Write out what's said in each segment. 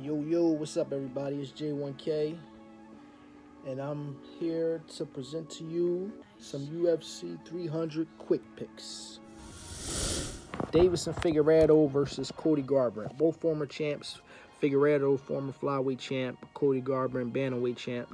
Yo, what's up, everybody? It's J1K, and I'm here to present to you some UFC 300 quick picks. Davison Figueiredo versus Cody Garbrandt. Both former champs. Figueiredo, former flyweight champ. Cody Garbrandt, bantamweight champ,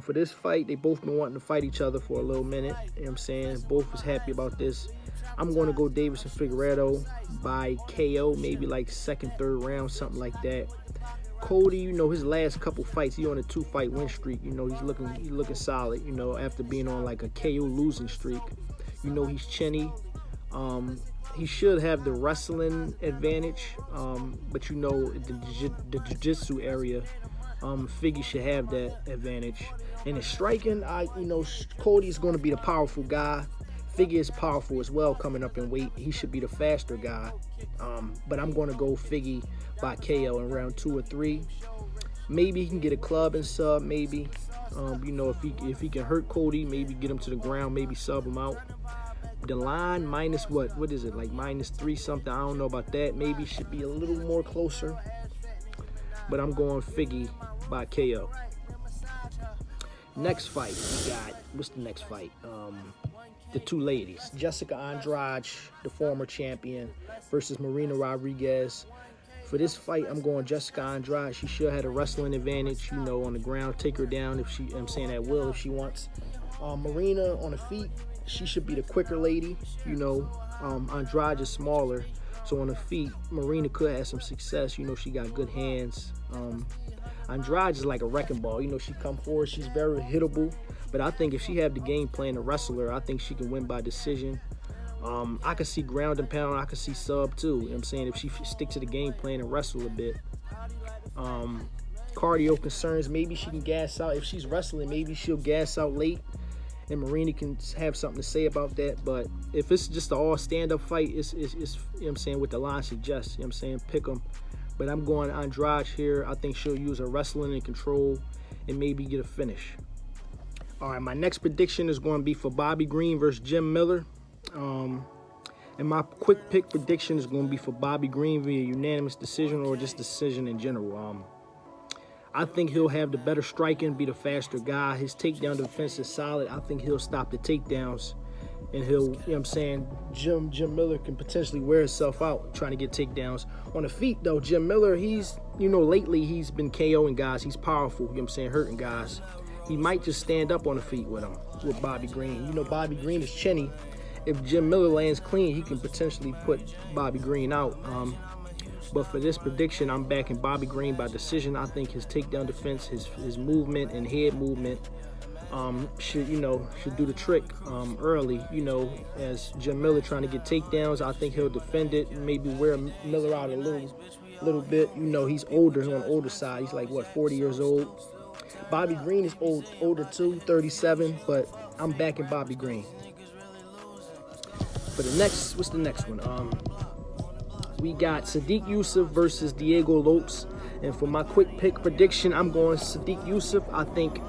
For this fight, they both been wanting to fight each other for a little minute. You know what I'm saying? Both was happy about this. I'm going to go Davison Figueiredo by KO, maybe like second, third round, something like that. Cody, his last couple fights, he on a 2-fight win streak. He's looking solid, after being on like a KO losing streak. He's chinny. He should have the wrestling advantage, but the jiu-jitsu area, Figgy should have that advantage. And in striking, Cody's going to be the powerful guy. Figgy is powerful as well coming up in weight. He should be the faster guy. But I'm going to go Figgy by KO in round 2 or 3. Maybe he can get a club and sub, maybe. If he can hurt Cody, maybe get him to the ground, maybe sub him out. The line minus what is it, like -3 something? I don't know about that. Maybe should be a little more closer. But I'm going Figgy by KO. Next fight, we got, what's the next fight? The two ladies, Jessica Andrade, the former champion, versus Marina Rodriguez. For this fight, I'm going Jessica Andrade. She should have a wrestling advantage, on the ground. Take her down if at will if she wants. Marina on the feet, she should be the quicker lady. Andrade is smaller, so on the feet, Marina could have some success. She got good hands. Andrade is like a wrecking ball. She come forward, she's very hittable. But I think if she have the game plan to wrestle her, I think she can win by decision. I could see ground and pound. I could see sub too. If she stick to the game plan and wrestle a bit. Cardio concerns, maybe she can gas out. If she's wrestling, maybe she'll gas out late. And Marina can have something to say about that. But if it's just an all stand-up fight, it's what the line suggests. Pick them. But I'm going Andrade here. I think she'll use her wrestling and control and maybe get a finish. All right, my next prediction is going to be for Bobby Green versus Jim Miller. And my quick pick prediction is going to be for Bobby Green via unanimous decision or just decision in general. I think he'll have the better striking, be the faster guy. His takedown defense is solid. I think he'll stop the takedowns. And he'll, Jim Miller can potentially wear himself out trying to get takedowns. On the feet, though, Jim Miller, he's, lately he's been KOing guys. He's powerful, hurting guys. He might just stand up on the feet with him, with Bobby Green. Bobby Green is chinny. If Jim Miller lands clean, he can potentially put Bobby Green out. But for this prediction, I'm backing Bobby Green by decision. I think his takedown defense, his movement and head movement should do the trick early. As Jim Miller trying to get takedowns, I think he'll defend it and maybe wear Miller out a little bit. He's older. He's on the older side. He's like, 40 years old. Bobby Green is older too, 37, but I'm backing Bobby Green. For the next, what's the next one? We got Sadiq Yusuff versus Diego Lopes. And for my quick pick prediction, I'm going Sadiq Yusuff. I think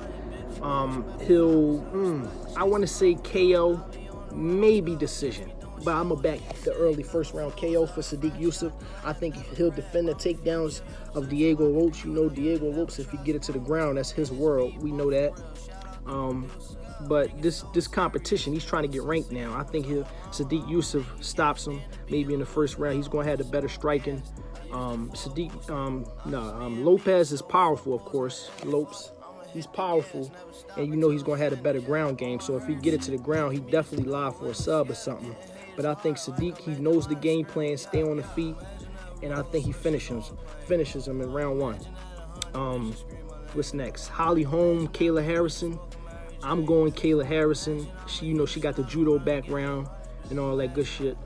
I want to say KO, maybe decision. But I'm going to back the early first round KO for Sadiq Yusuff. I think he'll defend the takedowns of Diego Lopes. Diego Lopes, if he get it to the ground, that's his world. We know that. But this competition, he's trying to get ranked now. I think Sadiq Yusuff stops him maybe in the first round. He's going to have the better striking. Lopez is powerful, of course. Lopes, he's powerful, and he's going to have a better ground game. So if he get it to the ground, he definitely live for a sub or something. But I think Sadiq, he knows the game plan, stay on the feet, and I think he finishes him in round 1. What's next? Holly Holm, Kayla Harrison. I'm going Kayla Harrison. She got the judo background and all that good shit.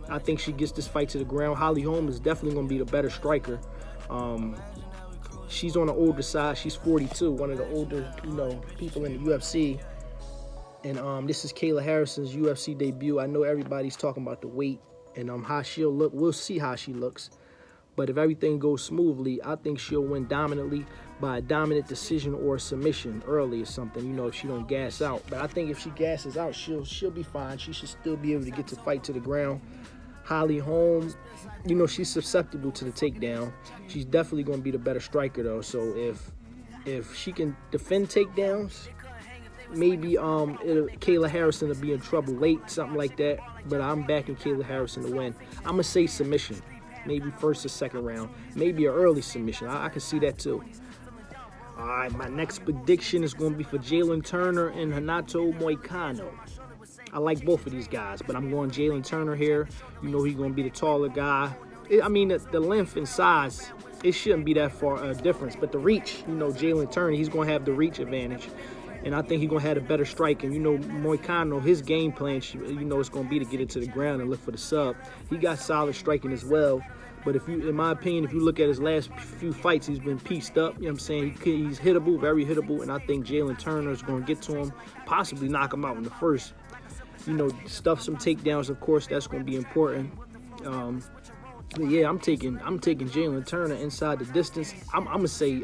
I think she gets this fight to the ground. Holly Holm is definitely going to be the better striker. She's on the older side. She's 42, one of the older, people in the UFC. And this is Kayla Harrison's UFC debut. I know everybody's talking about the weight and how she'll look. We'll see how she looks. But if everything goes smoothly, I think she'll win dominantly by a dominant decision or a submission early or something, if she don't gas out. But I think if she gasses out, she'll be fine. She should still be able to get to fight to the ground. Holly Holm, she's susceptible to the takedown. She's definitely going to be the better striker though. So if she can defend takedowns, maybe Kayla Harrison will be in trouble late, something like that. But I'm backing Kayla Harrison to win. I'm gonna say submission, maybe first or second round, maybe an early submission. I can see that too. All right, my next prediction is going to be for Jalen Turner and Renato Moicano. I like both of these guys, but I'm going Jalen Turner here. He's going to be the taller guy. The length and size, it shouldn't be that far a difference. But the reach, Jalen Turner, he's going to have the reach advantage. And I think he's going to have a better strike. And, Moicano, his game plan, it's going to be to get it to the ground and look for the sub. He got solid striking as well. But in my opinion, if you look at his last few fights, he's been pieced up. You know what I'm saying? He's hittable, very hittable. And I think Jalen Turner is going to get to him, possibly knock him out in the first. Stuff some takedowns, of course, that's going to be important. But yeah, I'm taking Jalen Turner inside the distance. I'm gonna say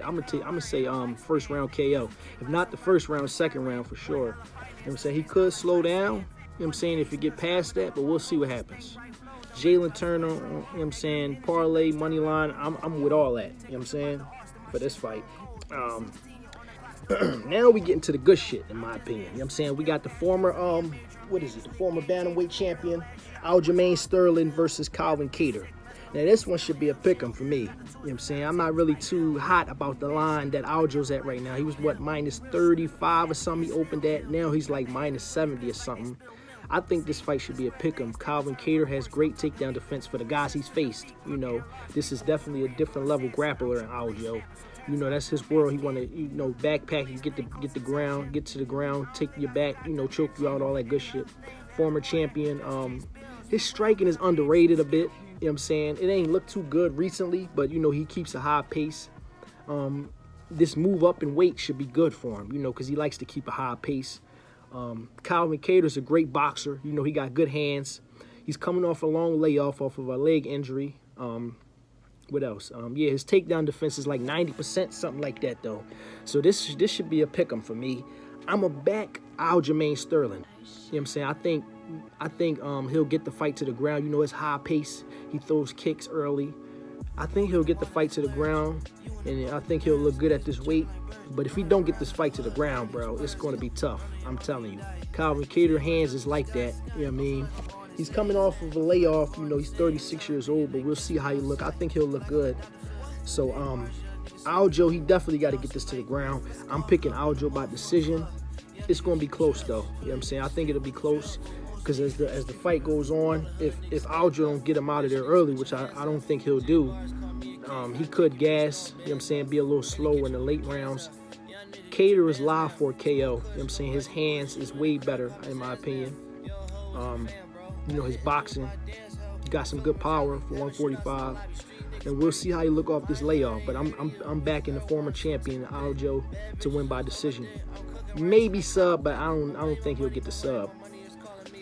first round KO. If not the first round, second round for sure. You know what I'm saying? He could slow down, you know what I'm saying, if you get past that, but we'll see what happens. Jalen Turner, you know what I'm saying, parlay, money line, I'm with all that, you know what I'm saying, for this fight. Now we get into the good shit, in my opinion. You know what I'm saying? We got the former, the former bantamweight champion, Aljamain Sterling versus Calvin Kattar. Now, this one should be a pick'em for me. You know what I'm saying? I'm not really too hot about the line that Aljo's at right now. He was, minus 35 or something he opened at. Now he's like minus 70 or something. I think this fight should be a pick'em. Calvin Kattar has great takedown defense for the guys he's faced. This is definitely a different level grappler than Aljo. That's his world. He want to, backpack you, get to the ground, take your back, choke you out, all that good shit. Former champion. His striking is underrated a bit. You know what I'm saying? It ain't looked too good recently, but, he keeps a high pace. This move up in weight should be good for him, because he likes to keep a high pace. Calvin Kattar's a great boxer. He got good hands. He's coming off a long layoff off of a leg injury. What else? His takedown defense is like 90%, something like that, though. So this should be a pick'em for me. I'm a back Aljamain Sterling. You know what I'm saying? I think he'll get the fight to the ground. His high pace. He throws kicks early. I think he'll get the fight to the ground, and I think he'll look good at this weight. But if he don't get this fight to the ground, bro, it's going to be tough. I'm telling you. Calvin Kattar hands is like that. You know what I mean? He's coming off of a layoff. He's 36 years old, but we'll see how he look. I think he'll look good. So, Aljo, he definitely got to get this to the ground. I'm picking Aljo by decision. It's going to be close, though. You know what I'm saying? I think it'll be close because as the fight goes on, if Aljo don't get him out of there early, which I don't think he'll do, he could gas, you know what I'm saying, be a little slow in the late rounds. Kattar is live for a KO. You know what I'm saying? His hands is way better, in my opinion. His boxing, he got some good power for 145. And we'll see how he look off this layoff. But I'm backing the former champion Aljo to win by decision. Maybe sub, but I don't think he'll get the sub.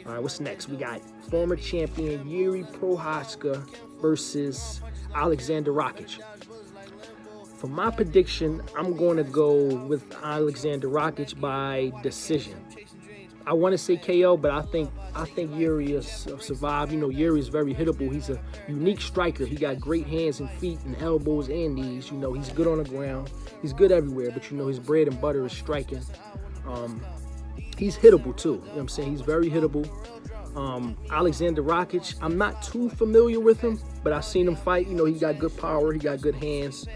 All right, what's next? We got former champion Yuri Prochazka versus Alexander Rakic. For my prediction, I'm going to go with Alexander Rakic by decision. I want to say KO, but I think Yuri will survive. Yuri is very hittable. He's a unique striker. He got great hands and feet and elbows and knees. He's good on the ground. He's good everywhere, but his bread and butter is striking. He's hittable too. You know what I'm saying? He's very hittable. Alexander Rakic, I'm not too familiar with him, but I've seen him fight. He got good power. He got good hands.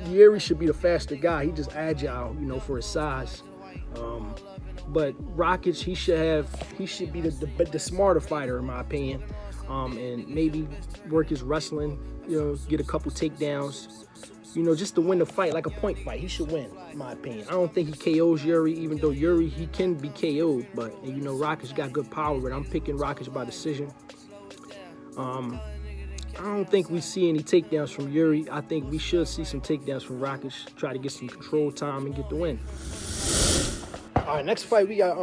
Yuri should be the faster guy. He just agile, for his size. But Rakic, he should be the smarter fighter, in my opinion. And maybe work his wrestling, get a couple takedowns, just to win the fight, like a point fight. He should win, in my opinion. I don't think he KOs Yuri, even though Yuri, he can be KO'd. But, Rakic got good power, but I'm picking Rakic by decision. I don't think we see any takedowns from Yuri. I think we should see some takedowns from Rakic, try to get some control time and get the win. All right, next fight, we got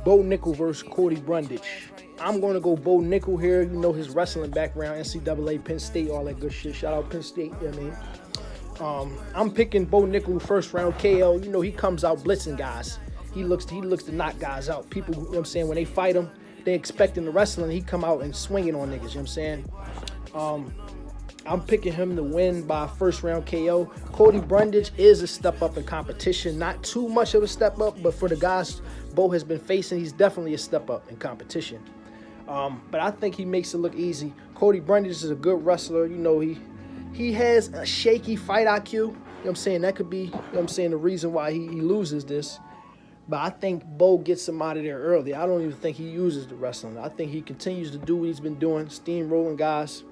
Bo Nickel versus Cody Brundage. I'm going to go Bo Nickel here. His wrestling background, NCAA, Penn State, all that good shit. Shout out Penn State, you know what I mean? I'm picking Bo Nickel first round KO. He comes out blitzing guys. He looks to knock guys out. People, when they fight him, they expecting the wrestling, he come out and swinging on niggas, you know what I'm saying? I'm picking him to win by first round KO. Cody Brundage is a step up in competition. Not too much of a step up, but for the guys Bo has been facing, he's definitely a step up in competition. But I think he makes it look easy. Cody Brundage is a good wrestler. You know, he has a shaky fight IQ. You know what I'm saying? That could be, you know what I'm saying, the reason why he loses this. But I think Bo gets him out of there early. I don't even think he uses the wrestling. I think he continues to do what he's been doing, steamrolling guys,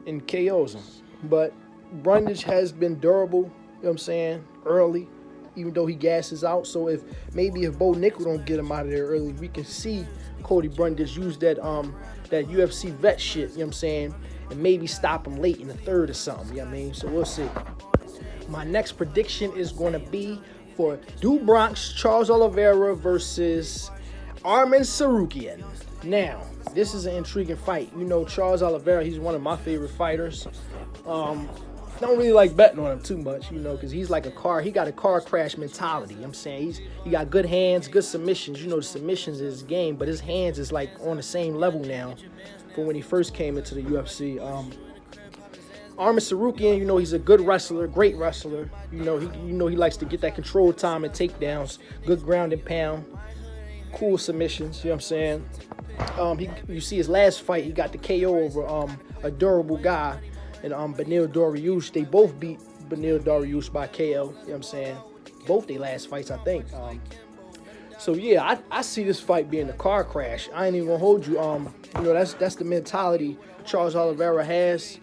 and KOs them. But Brundage has been durable, you know what I'm saying, early, even though he gasses out. So if Bo Nickel don't get him out of there early, we can see Cody Brundage use that UFC vet shit, you know what I'm saying, and maybe stop him late in the third or something, you know what I mean? So we'll see. My next prediction is going to be for Do Bronx Charles Oliveira versus Arman Tsarukyan. Now, this is an intriguing fight. You know, Charles Oliveira, he's one of my favorite fighters. Don't really like betting on him too much, you know, because he's like a car. He got a car crash mentality. You know what I'm saying, he got good hands, good submissions. You know, the submissions is his game, but his hands is like on the same level now from when he first came into the UFC. Arman Tsarukyan, you know, he's a good wrestler, great wrestler. You know, he likes to get that control time and takedowns, good ground and pound, cool submissions. You know what I'm saying? You see his last fight, he got the KO over a durable guy, and Beneil Dariush. They both beat Beneil Dariush by KO. You know what I'm saying? Both their last fights, I think. So yeah, I see this fight being a car crash. I ain't even gonna hold you. You know, that's the mentality Charles Oliveira has.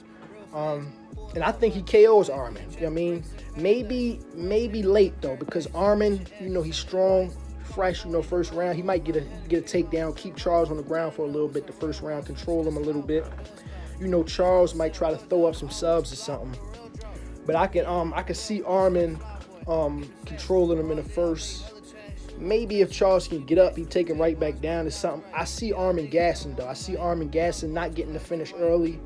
And I think he KOs Arman. You know what I mean? Maybe late though, because Arman, you know, he's strong, fresh. You know, first round he might get a takedown, keep Charles on the ground for a little bit. The first round, control him a little bit. You know, Charles might try to throw up some subs or something. But I can see Arman controlling him in the first. Maybe if Charles can get up, he take him right back down or something. I see Arman gassing though. I see Arman gassing, not getting the finish early.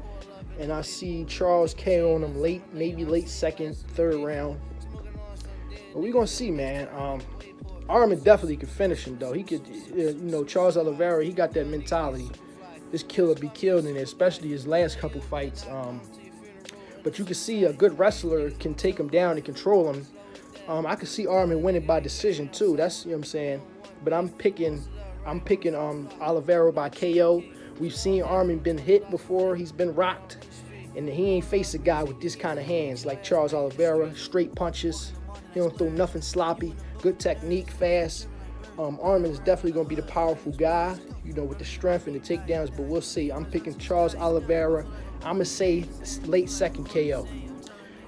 And I see Charles KOing him late, maybe late second, third round. But we're going to see, man. Arman definitely could finish him, though. He could, you know, Charles Oliveira, he got that mentality. This killer be killed in it, especially his last couple fights. But you can see a good wrestler can take him down and control him. I could see Arman winning by decision, too. That's, you know what I'm saying. But I'm picking Oliveira by KO. We've seen Arman been hit before. He's been rocked. And he ain't faced a guy with this kind of hands like Charles Oliveira. Straight punches. He don't throw nothing sloppy. Good technique, fast. Arman is definitely going to be the powerful guy, you know, with the strength and the takedowns. But we'll see. I'm picking Charles Oliveira. I'm going to say late second KO.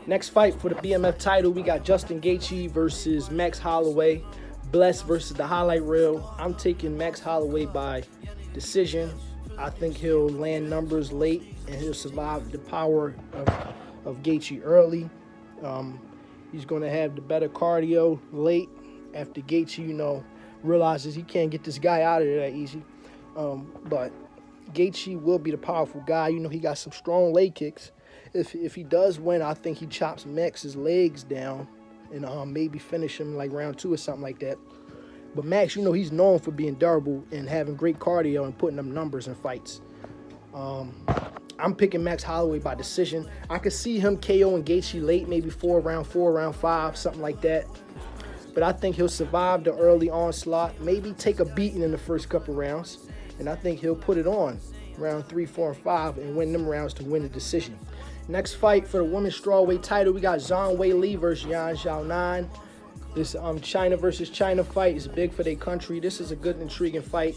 Next fight for the BMF title, we got Justin Gaethje versus Max Holloway. Bless versus the highlight reel. I'm taking Max Holloway by decision. I think he'll land numbers late and he'll survive the power of Gaethje early. He's going to have the better cardio late after Gaethje, you know, realizes he can't get this guy out of there that easy. But Gaethje will be the powerful guy. You know, he got some strong leg kicks. If he does win, I think he chops Max's legs down and maybe finish him like round 2 or something like that. But Max, you know, he's known for being durable and having great cardio and putting up numbers in fights. I'm picking Max Holloway by decision. I could see him KOing Gaethje late, maybe round 4, round 5, something like that. But I think he'll survive the early onslaught, maybe take a beating in the first couple rounds. And I think he'll put it on round 3, 4, and 5 and win them rounds to win the decision. Next fight for the women's strawweight title, we got Zhang Weili versus Yan Xiaonan. This China versus China fight is big for their country. This is a good, intriguing fight.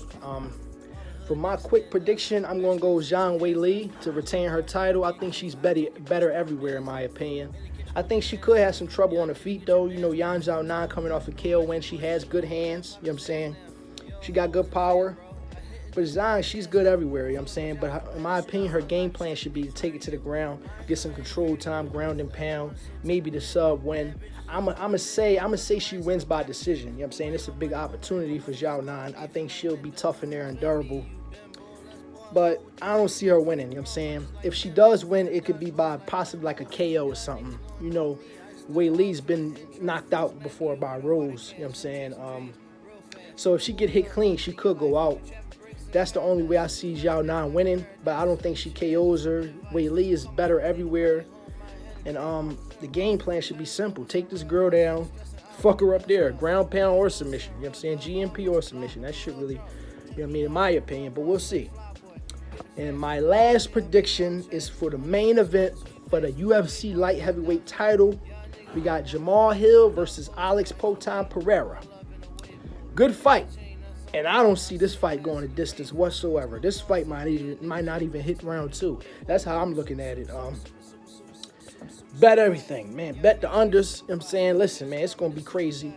For my quick prediction, I'm going to go Zhang Weili to retain her title. I think she's better everywhere, in my opinion. I think she could have some trouble on her feet, though. You know, Yan Xiaonan coming off a KO win. She has good hands, you know what I'm saying? She got good power. But Zhang, she's good everywhere, you know what I'm saying? But in my opinion, her game plan should be to take it to the ground, get some control time, ground and pound, maybe the sub win. I'm gonna say she wins by decision. You know what I'm saying? It's a big opportunity for Xiaonan. I think she'll be tough in there and durable. But I don't see her winning, you know what I'm saying? If she does win, it could be by possibly like a KO or something. You know, Weili's been knocked out before by Rose, you know what I'm saying? So if she get hit clean, she could go out. That's the only way I see Zhao Nan winning, but I don't think she KOs her. Wei Li is better everywhere. And the game plan should be simple. Take this girl down, fuck her up there, ground pound or submission. You know what I'm saying? GMP or submission. That shit really, you know what I mean, in my opinion, but we'll see. And my last prediction is for the main event for the UFC light heavyweight title. We got Jamal Hill versus Alex Poatan Pereira. Good fight. And I don't see this fight going a distance whatsoever. This fight might not even hit round 2. That's how I'm looking at it. Bet everything, man. Bet the unders. You know what I'm saying? Listen, man, it's going to be crazy.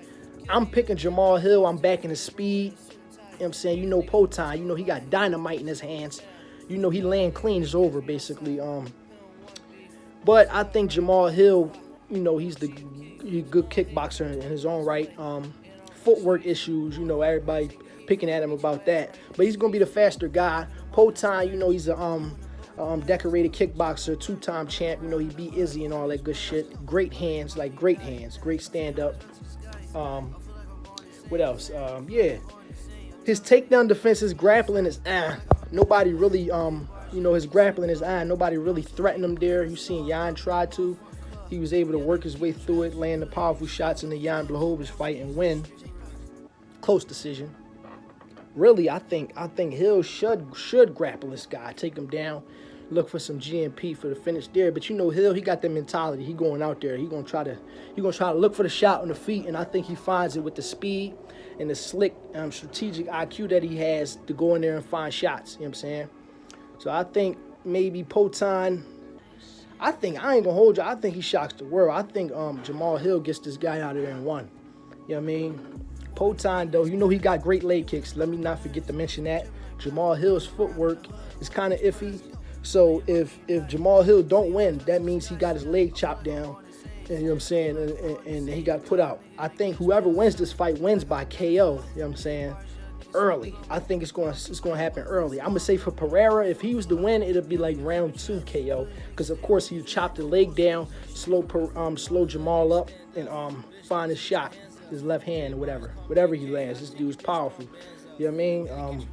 I'm picking Jamal Hill. I'm backing his speed. You know what I'm saying? You know Poatan. You know he got dynamite in his hands. You know he land clean is over, basically. But I think Jamal Hill, you know, he's a good kickboxer in his own right. Footwork issues, you know, everybody picking at him about that. But he's going to be the faster guy. Poatan, you know, he's a decorated kickboxer, 2-time champ. You know, he beat Izzy and all that good shit. Great hands, great stand-up. What else? Yeah. His takedown defense, his grappling is nobody really, you know, his grappling is nobody really threatened him there. You seen Jan try to. He was able to work his way through it, land the powerful shots in the Jan Blachowicz fight and win. Close decision. Really, I think Hill should grapple this guy, take him down, look for some GMP for the finish there. But you know Hill, he got that mentality. He going out there. He gonna try to look for the shot on the feet, and I think he finds it with the speed and the slick, strategic IQ that he has to go in there and find shots. You know what I'm saying? So I think maybe Poatan. I ain't gonna hold you. I think he shocks the world. I think Jamal Hill gets this guy out of there in 1. You know what I mean? Poatan, though, you know he got great leg kicks. Let me not forget to mention that. Jamal Hill's footwork is kind of iffy. So if Jamal Hill don't win, that means he got his leg chopped down. And, you know what I'm saying? And he got put out. I think whoever wins this fight wins by KO. You know what I'm saying? Early. I think it's going to happen early. I'm going to say for Pereira, if he was to win, it'll be like round 2 KO. Because, of course, he chopped the leg down, slow Jamal up, and find his shot. His left hand or whatever he lands. This dude's powerful. You know what I mean?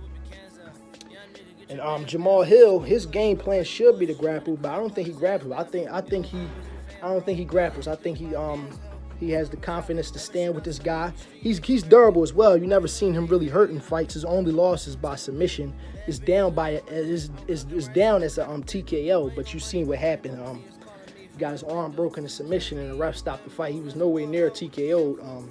And Jamal Hill, his game plan should be to grapple, but I don't think he grapples. I don't think he grapples. I think he has the confidence to stand with this guy. He's durable as well. You never seen him really hurt in fights. His only loss is by submission. It's down as a TKO, but you seen what happened. He got his arm broken in submission, and the ref stopped the fight. He was nowhere near a TKO.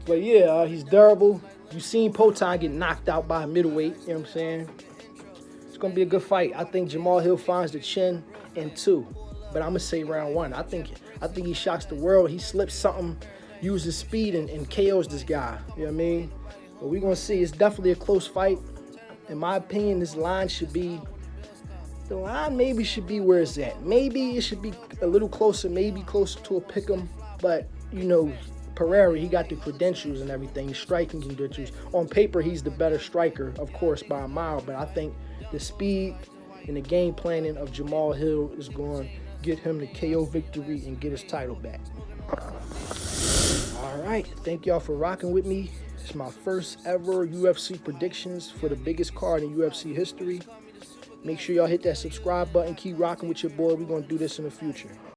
But yeah, he's durable. You seen Poatan get knocked out by a middleweight. You know what I'm saying? It's gonna be a good fight. I think Jamal Hill finds the chin in 2, but I'm gonna say round 1. I think he shocks the world. He slips something, uses speed, and KOs this guy. You know what I mean? But we're gonna see. It's definitely a close fight. In my opinion, this line should be. The line maybe should be where it's at. Maybe it should be a little closer, maybe closer to a pick'em. But, you know, Pereira, he got the credentials and everything, striking credentials. On paper, he's the better striker, of course, by a mile. But I think the speed and the game planning of Jamal Hill is going to get him the KO victory and get his title back. All right. Thank y'all for rocking with me. It's my first ever UFC predictions for the biggest card in UFC history. Make sure y'all hit that subscribe button. Keep rocking with your boy. We're going to do this in the future.